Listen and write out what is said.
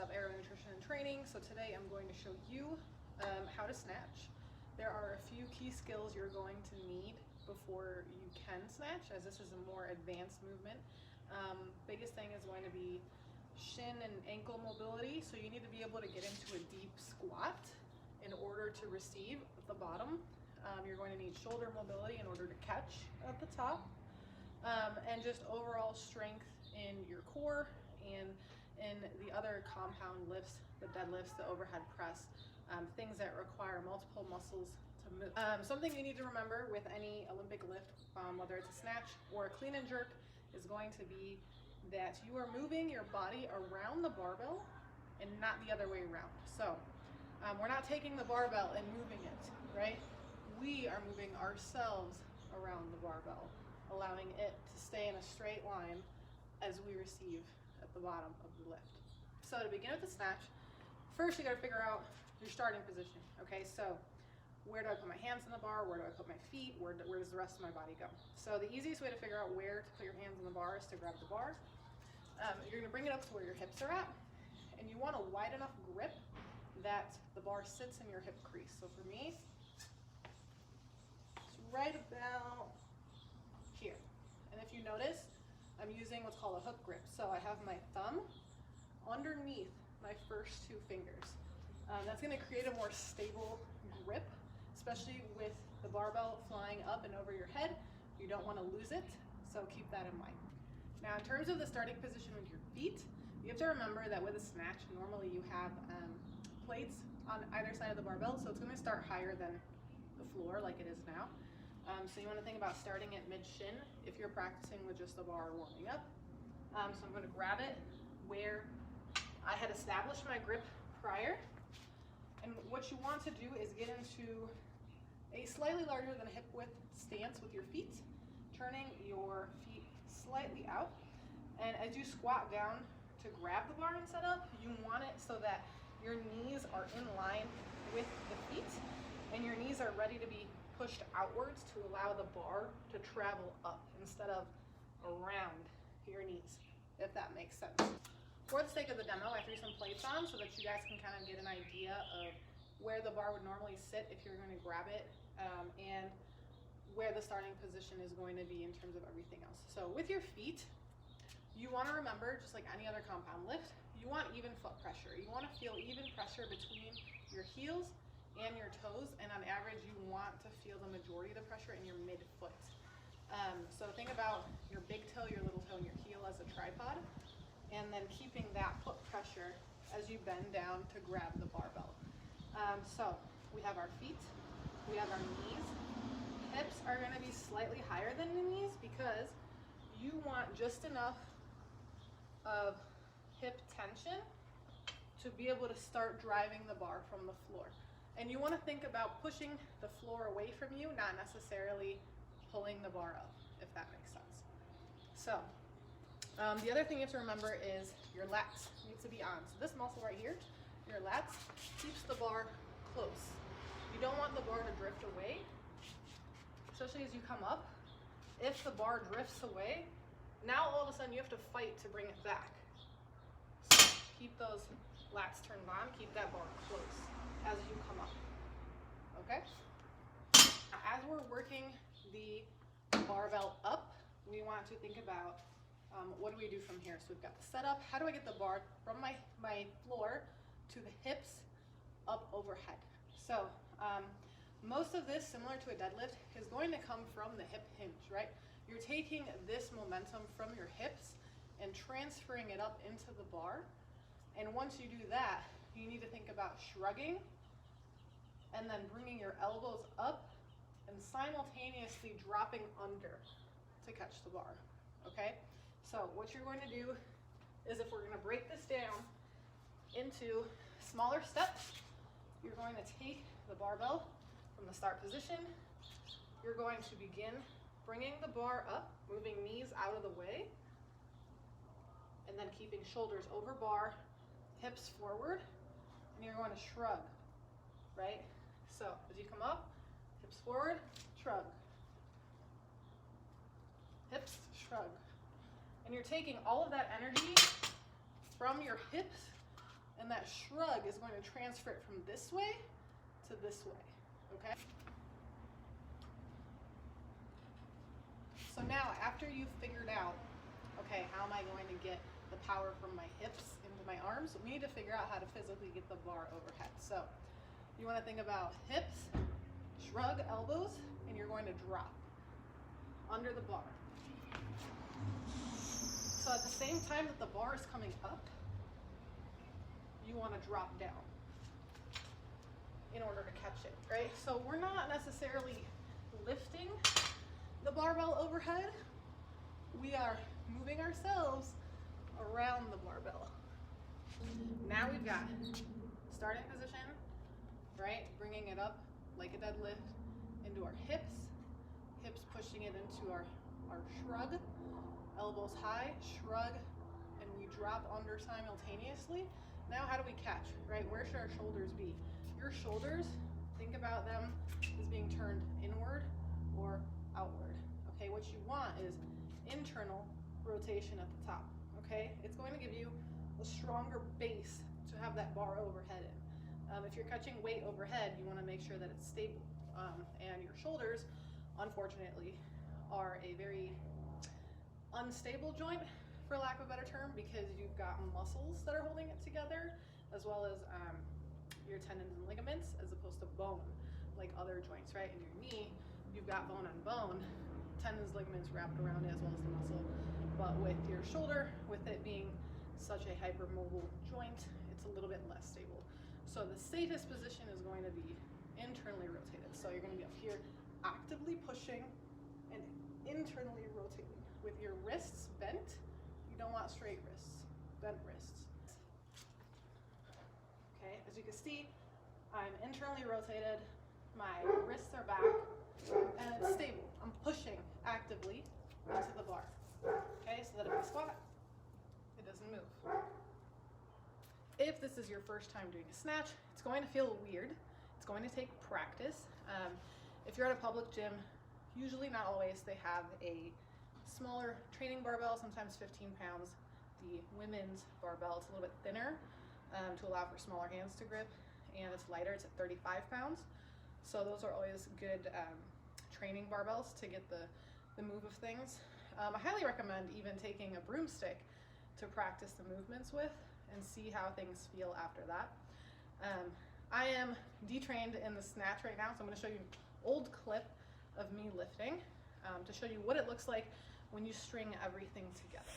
up, Aero Nutrition and Training. So today I'm going to show you how to snatch. There are a few key skills you're going to need before you can snatch, as this is a more advanced movement. Biggest thing is going to be shin and ankle mobility. So you need to be able to get into a deep squat in order to receive at the bottom. You're going to need shoulder mobility in order to catch at the top. And just overall strength in your core and in the other compound lifts, the deadlifts, the overhead press, things that require multiple muscles to move. Something you need to remember with any Olympic lift, whether it's a snatch or a clean and jerk, is going to be that you are moving your body around the barbell and not the other way around. So we're not taking the barbell and moving it, right? We are moving ourselves around the barbell, allowing it to stay in a straight line as we receive at the bottom of the lift. So to begin with the snatch, first you got to figure out your starting position. Okay, so where do I put my hands on the bar? Where do I put my feet? Where does the rest of my body go? So the easiest way to figure out where to put your hands on the bar is to grab the bar. You're going to bring it up to where your hips are at, and you want a wide enough grip that the bar sits in your hip crease. So for me, it's right about here. And if you notice, I'm using what's called a hook grip. So I have my thumb underneath my first two fingers. That's going to create a more stable grip, especially with the barbell flying up and over your head. You don't want to lose it, so keep that in mind. Now, in terms of the starting position with your feet, you have to remember that with a snatch, normally you have plates on either side of the barbell, so it's going to start higher than the floor like it is now. So you want to think about starting at mid-shin if you're practicing with just the bar warming up. So I'm going to grab it where I had established my grip prior. And what you want to do is get into a slightly larger than hip width stance with your feet, turning your feet slightly out. And as you squat down to grab the bar and set up, you want it so that your knees are in line with the feet and your knees are ready to be pushed outwards to allow the bar to travel up instead of around your knees, if that makes sense. For the sake of the demo, I threw some plates on so that you guys can kind of get an idea of where the bar would normally sit if you're going to grab it, and where the starting position is going to be in terms of everything else. So with your feet, you want to remember, just like any other compound lift, you want even foot pressure. You want to feel even pressure between your heels and your toes, and on average you want to feel the majority of the pressure in your midfoot. So think about your big toe, your little toe, and your heel as a tripod, and then keeping that foot pressure as you bend down to grab the barbell. So we have our feet, we have our knees. Hips are going to be slightly higher than the knees because you want just enough of hip tension to be able to start driving the bar from the floor. And you want to think about pushing the floor away from you, not necessarily pulling the bar up, if that makes sense. So the other thing you have to remember is your lats need to be on. So this muscle right here, your lats, keeps the bar close. You don't want the bar to drift away, especially as you come up. If the bar drifts away, now all of a sudden you have to fight to bring it back. So keep those lats turned on, keep that bar close as you come up, okay? Now, as we're working the barbell up, we want to think about what do we do from here? So we've got the setup. How do I get the bar from my floor to the hips up overhead? So most of this, similar to a deadlift, is going to come from the hip hinge, right? You're taking this momentum from your hips and transferring it up into the bar. And once you do that, you need to think about shrugging and then bringing your elbows up and simultaneously dropping under to catch the bar, okay? So what you're going to do is, if we're going to break this down into smaller steps, you're going to take the barbell from the start position. You're going to begin bringing the bar up, moving knees out of the way, and then keeping shoulders over bar, hips forward, and you're going to shrug, right? So as you come up, hips forward, shrug. Hips, shrug. And you're taking all of that energy from your hips and that shrug is going to transfer it from this way to this way, okay? So now, after you've figured out, okay, how am I going to get the power from my hips into my arms, we need to figure out how to physically get the bar overhead. So you want to think about hips, shrug, elbows, and you're going to drop under the bar. So at the same time that the bar is coming up, you want to drop down in order to catch it, right? So we're not necessarily lifting the barbell overhead. We are moving ourselves around the barbell. Now we've got starting position, right? Bringing it up like a deadlift into our hips pushing it into our shrug, elbows high, shrug, and we drop under simultaneously. Now how do we catch, right? Where should our shoulders be? Your shoulders, think about them as being turned inward or outward, okay? What you want is internal rotation at the top, okay? It's going to give you a stronger base to have that bar overhead in. If you're catching weight overhead, you want to make sure that it's stable. And your shoulders, unfortunately, are a very unstable joint, for lack of a better term, because you've got muscles that are holding it together, as well as your tendons and ligaments, as opposed to bone, like other joints, right? In your knee, you've got bone on bone, tendons, ligaments wrapped around it, as well as the muscle. But with your shoulder, with it being such a hypermobile joint, it's a little bit less stable. So the safest position is going to be internally rotated. So you're going to be up here actively pushing and internally rotating with your wrists bent. You don't want straight wrists, bent wrists. Okay, as you can see, I'm internally rotated, my wrists are back, and it's stable. I'm pushing actively into the bar. Okay, so that if I squat, it doesn't move. If this is your first time doing a snatch, it's going to feel weird. It's going to take practice. If you're at a public gym, usually, not always, they have a smaller training barbell, sometimes 15 pounds. The women's barbell is a little bit thinner to allow for smaller hands to grip, and it's lighter, it's at 35 pounds. So those are always good training barbells to get the move of things. I highly recommend even taking a broomstick to practice the movements with and see how things feel after that. I am detrained in the snatch right now, so I'm going to show you an old clip of me lifting to show you what it looks like when you string everything together.